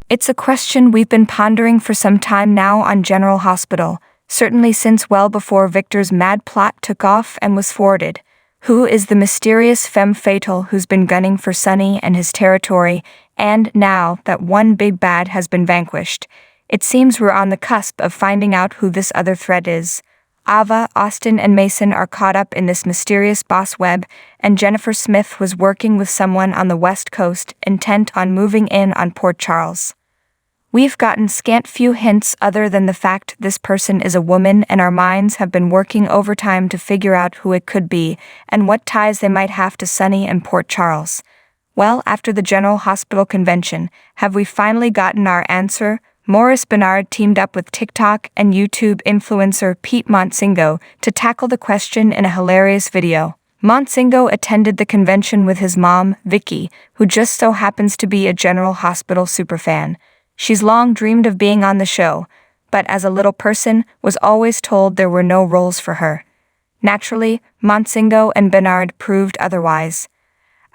It's a question we've been pondering for some time now on General Hospital, certainly since well before Victor's mad plot took off and was thwarted. Who is the mysterious femme fatale who's been gunning for Sony and his territory, and now that one big bad has been vanquished, it seems we're on the cusp of finding out who this other threat is. Ava, Austin, and Mason are caught up in this mysterious boss web, and Jennifer Smith was working with someone on the West Coast intent on moving in on Port Charles. We've gotten scant few hints other than the fact this person is a woman, and our minds have been working overtime to figure out who it could be and what ties they might have to Sony and Port Charles. Well, after the General Hospital convention, have we finally gotten our answer? Maurice Bernard teamed up with TikTok and YouTube influencer Pete Montsingo to tackle the question in a hilarious video. Montsingo attended the convention with his mom, Vicky, who just so happens to be a General Hospital superfan. She's long dreamed of being on the show, but as a little person was always told there were no roles for her. Naturally, Montsingo and Bernard proved otherwise.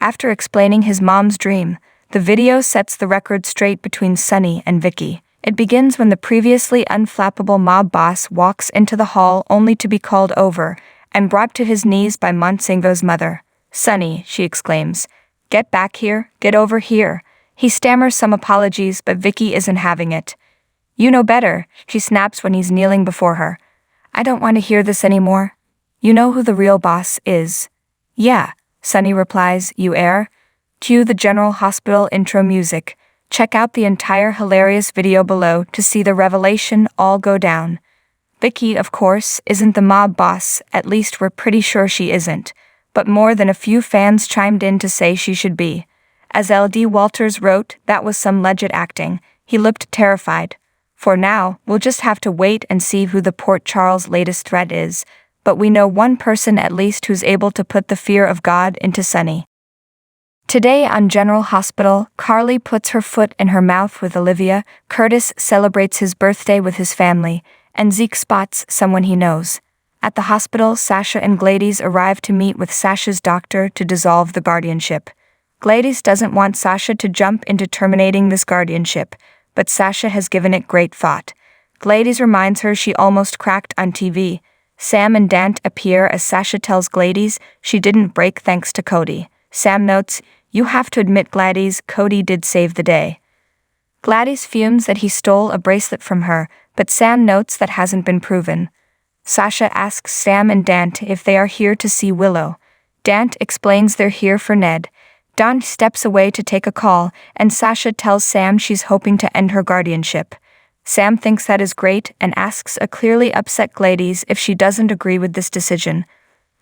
After explaining his mom's dream, the video sets the record straight between Sony and Vicky. It begins when the previously unflappable mob boss walks into the hall only to be called over and brought to his knees by Montsingo's mother. "Sony," she exclaims, "get back here, get over here." He stammers some apologies, but Vicky isn't having it. "You know better," she snaps when he's kneeling before her. "I don't want to hear this anymore. You know who the real boss is." "Yeah," Sony replies, "you air." Cue the General Hospital intro music. Check out the entire hilarious video below to see the revelation all go down. Vicky, of course, isn't the mob boss, at least we're pretty sure she isn't, but more than a few fans chimed in to say she should be. As L.D. Walters wrote, that was some legit acting. He looked terrified. For now, we'll just have to wait and see who the Port Charles' latest threat is, but we know one person at least who's able to put the fear of God into Sony. Today on General Hospital, Carly puts her foot in her mouth with Olivia, Curtis celebrates his birthday with his family, and Zeke spots someone he knows. At the hospital, Sasha and Gladys arrive to meet with Sasha's doctor to dissolve the guardianship. Gladys doesn't want Sasha to jump into terminating this guardianship, but Sasha has given it great thought. Gladys reminds her she almost cracked on TV. Sam and Dant appear as Sasha tells Gladys she didn't break thanks to Cody. Sam notes, "You have to admit, Gladys, Cody did save the day." Gladys fumes that he stole a bracelet from her, but Sam notes that hasn't been proven. Sasha asks Sam and Dant if they are here to see Willow. Dant explains they're here for Ned. Dant steps away to take a call, and Sasha tells Sam she's hoping to end her guardianship. Sam thinks that is great and asks a clearly upset Gladys if she doesn't agree with this decision.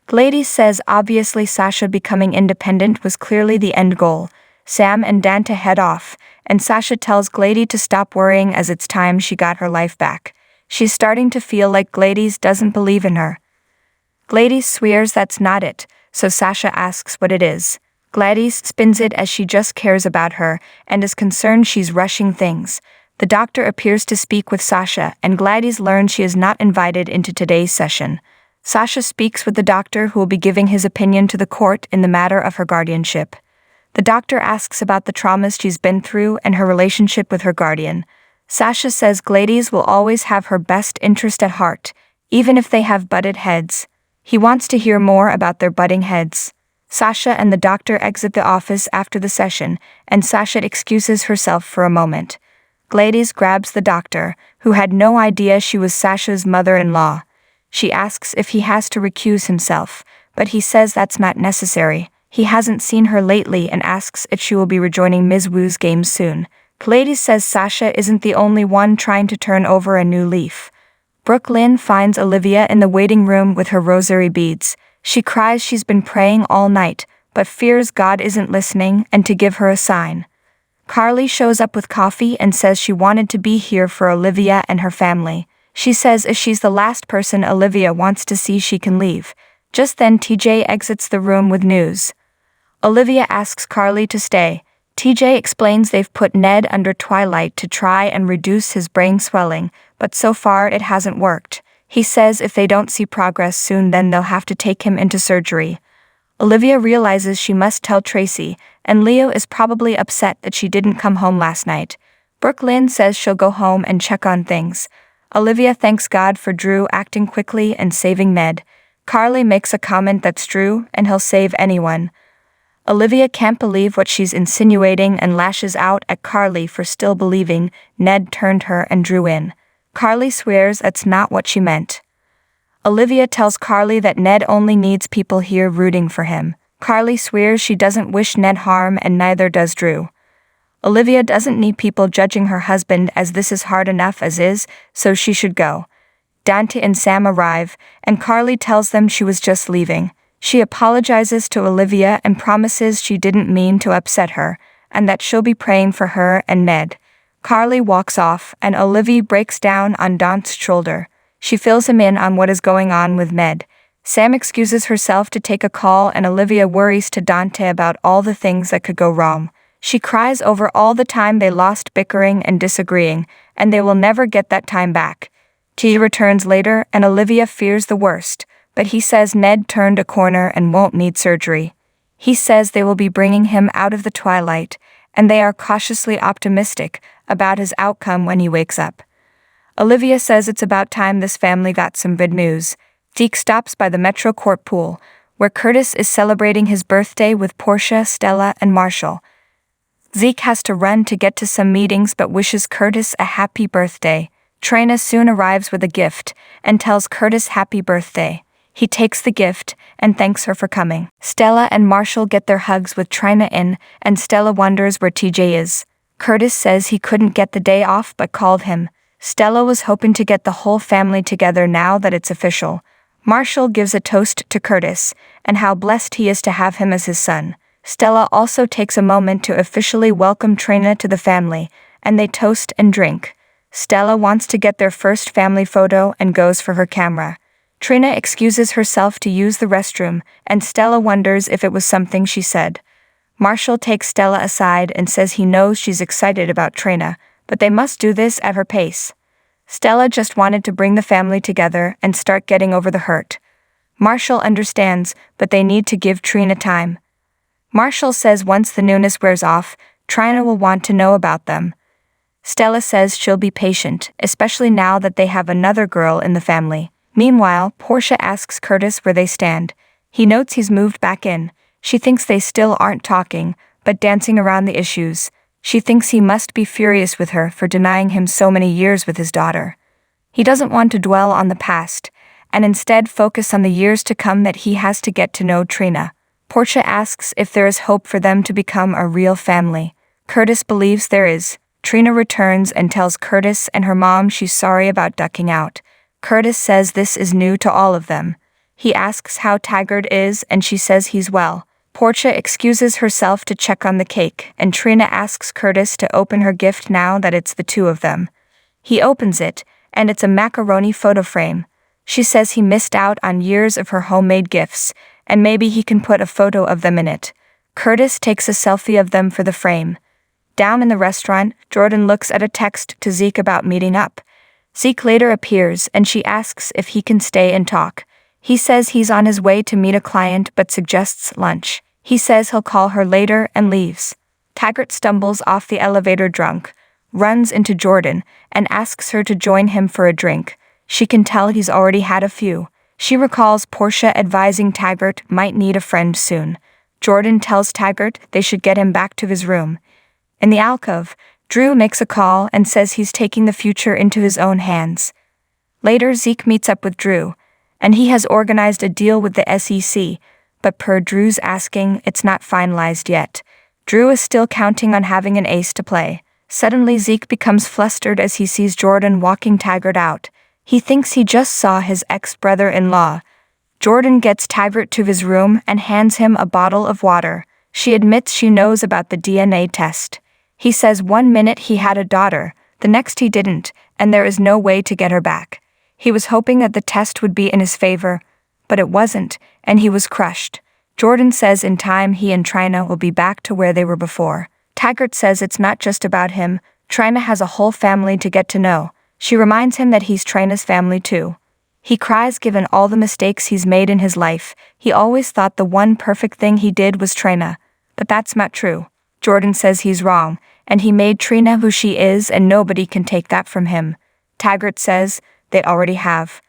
Gladys says obviously Sasha becoming independent was clearly the end goal. Sam and Dante head off, and Sasha tells Gladys to stop worrying as it's time she got her life back. She's starting to feel like Gladys doesn't believe in her. Gladys swears that's not it, so Sasha asks what it is. Gladys spins it as she just cares about her and is concerned she's rushing things. The doctor appears to speak with Sasha, and Gladys learns she is not invited into today's session. Sasha speaks with the doctor, who will be giving his opinion to the court in the matter of her guardianship. The doctor asks about the traumas she's been through and her relationship with her guardian. Sasha says Gladys will always have her best interest at heart, even if they have butted heads. He wants to hear more about their butting heads. Sasha and the doctor exit the office after the session, and Sasha excuses herself for a moment. Gladys grabs the doctor, who had no idea she was Sasha's mother-in-law. She asks if he has to recuse himself, but he says that's not necessary. He hasn't seen her lately and asks if she will be rejoining Ms. Wu's game soon. Gladys says Sasha isn't the only one trying to turn over a new leaf. Brooklyn finds Olivia in the waiting room with her rosary beads. She cries she's been praying all night, but fears God isn't listening and to give her a sign. Carly shows up with coffee and says she wanted to be here for Olivia and her family. She says if she's the last person Olivia wants to see, she can leave. Just then TJ exits the room with news. Olivia asks Carly to stay. TJ explains they've put Ned under Twilight to try and reduce his brain swelling, but so far it hasn't worked. He says if they don't see progress soon, then they'll have to take him into surgery. Olivia realizes she must tell Tracy, and Leo is probably upset that she didn't come home last night. Brooklyn says she'll go home and check on things. Olivia thanks God for Drew acting quickly and saving Ned. Carly makes a comment that's true and he'll save anyone. Olivia can't believe what she's insinuating and lashes out at Carly for still believing Ned turned her and Drew in. Carly swears that's not what she meant. Olivia tells Carly that Ned only needs people here rooting for him. Carly swears she doesn't wish Ned harm and neither does Drew. Olivia doesn't need people judging her husband as this is hard enough as is, so she should go. Dante and Sam arrive, and Carly tells them she was just leaving. She apologizes to Olivia and promises she didn't mean to upset her, and that she'll be praying for her and Ned. Carly walks off, and Olivia breaks down on Dante's shoulder. She fills him in on what is going on with Ned. Sam excuses herself to take a call, and Olivia worries to Dante about all the things that could go wrong. She cries over all the time they lost bickering and disagreeing, and they will never get that time back. T returns later, and Olivia fears the worst, but he says Ned turned a corner and won't need surgery. He says they will be bringing him out of the twilight, and they are cautiously optimistic about his outcome when he wakes up. Olivia says it's about time this family got some good news. Zeke stops by the Metro Court pool, where Curtis is celebrating his birthday with Portia, Stella, and Marshall. Zeke has to run to get to some meetings but wishes Curtis a happy birthday. Trina soon arrives with a gift and tells Curtis happy birthday. He takes the gift and thanks her for coming. Stella and Marshall get their hugs with Trina in, and Stella wonders where TJ is. Curtis says he couldn't get the day off but called him. Stella was hoping to get the whole family together now that it's official. Marshall gives a toast to Curtis and how blessed he is to have him as his son. Stella also takes a moment to officially welcome Trina to the family, and they toast and drink. Stella wants to get their first family photo and goes for her camera. Trina excuses herself to use the restroom, and Stella wonders if it was something she said. Marshall takes Stella aside and says he knows she's excited about Trina, but they must do this at her pace. Stella just wanted to bring the family together and start getting over the hurt. Marshall understands, but they need to give Trina time. Marshall says once the newness wears off, Trina will want to know about them. Stella says she'll be patient, especially now that they have another girl in the family. Meanwhile, Portia asks Curtis where they stand. He notes he's moved back in. She thinks they still aren't talking, but dancing around the issues. She thinks he must be furious with her for denying him so many years with his daughter. He doesn't want to dwell on the past, and instead focus on the years to come that he has to get to know Trina. Portia asks if there is hope for them to become a real family. Curtis believes there is. Trina returns and tells Curtis and her mom she's sorry about ducking out. Curtis says this is new to all of them. He asks how Taggart is and she says he's well. Portia excuses herself to check on the cake, and Trina asks Curtis to open her gift now that it's the two of them. He opens it, and it's a macaroni photo frame. She says he missed out on years of her homemade gifts, and maybe he can put a photo of them in it. Curtis takes a selfie of them for the frame. Down in the restaurant, Jordan looks at a text to Zeke about meeting up. Zeke later appears and she asks if he can stay and talk. He says he's on his way to meet a client but suggests lunch. He says he'll call her later and leaves. Taggart stumbles off the elevator drunk, runs into Jordan, and asks her to join him for a drink. She can tell he's already had a few. She recalls Portia advising Taggart might need a friend soon. Jordan tells Taggart they should get him back to his room. In the alcove, Drew makes a call and says he's taking the future into his own hands. Later, Zeke meets up with Drew, and he has organized a deal with the SEC, but per Drew's asking, it's not finalized yet. Drew is still counting on having an ace to play. Suddenly, Zeke becomes flustered as he sees Jordan walking Taggart out. He thinks he just saw his ex-brother-in-law. Jordan gets Taggart to his room and hands him a bottle of water. She admits she knows about the DNA test. He says 1 minute he had a daughter, the next he didn't, and there is no way to get her back. He was hoping that the test would be in his favor, but it wasn't, and he was crushed. Jordan says in time he and Trina will be back to where they were before. Taggart says it's not just about him. Trina has a whole family to get to know. She reminds him that he's Trina's family too. He cries given all the mistakes he's made in his life. He always thought the one perfect thing he did was Trina, but that's not true. Jordan says he's wrong, and he made Trina who she is and nobody can take that from him. Taggart says, they already have.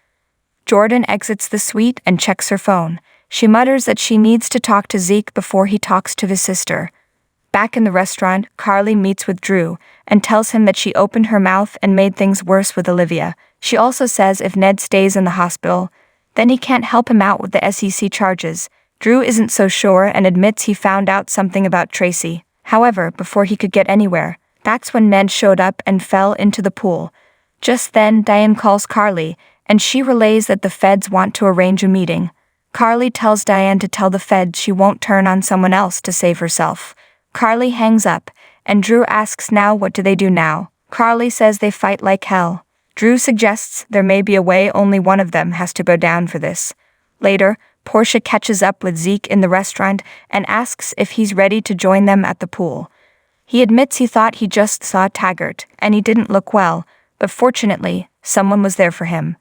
Jordan exits the suite and checks her phone. She mutters that she needs to talk to Zeke before he talks to his sister. Back in the restaurant, Carly meets with Drew and tells him that she opened her mouth and made things worse with Olivia. She also says if Ned stays in the hospital, then he can't help him out with the SEC charges. Drew isn't so sure and admits he found out something about Tracy. However, before he could get anywhere, that's when Ned showed up and fell into the pool. Just then, Diane calls Carly, and she relays that the feds want to arrange a meeting. Carly tells Diane to tell the feds she won't turn on someone else to save herself. Carly hangs up, and Drew asks now what do they do now. Carly says they fight like hell. Drew suggests there may be a way only one of them has to go down for this. Later, Portia catches up with Zeke in the restaurant and asks if he's ready to join them at the pool. He admits he thought he just saw Taggart, and he didn't look well, but fortunately, someone was there for him.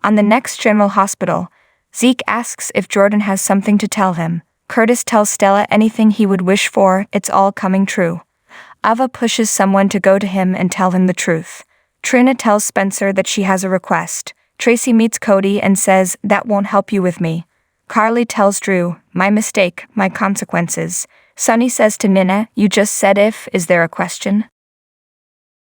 On the next General Hospital, Zeke asks if Jordan has something to tell him. Curtis tells Stella anything he would wish for, it's all coming true. Ava pushes someone to go to him and tell him the truth. Trina tells Spencer that she has a request. Tracy meets Cody and says, that won't help you with me. Carly tells Drew, my mistake, my consequences. Sonny says to Minna, you just said if, is there a question?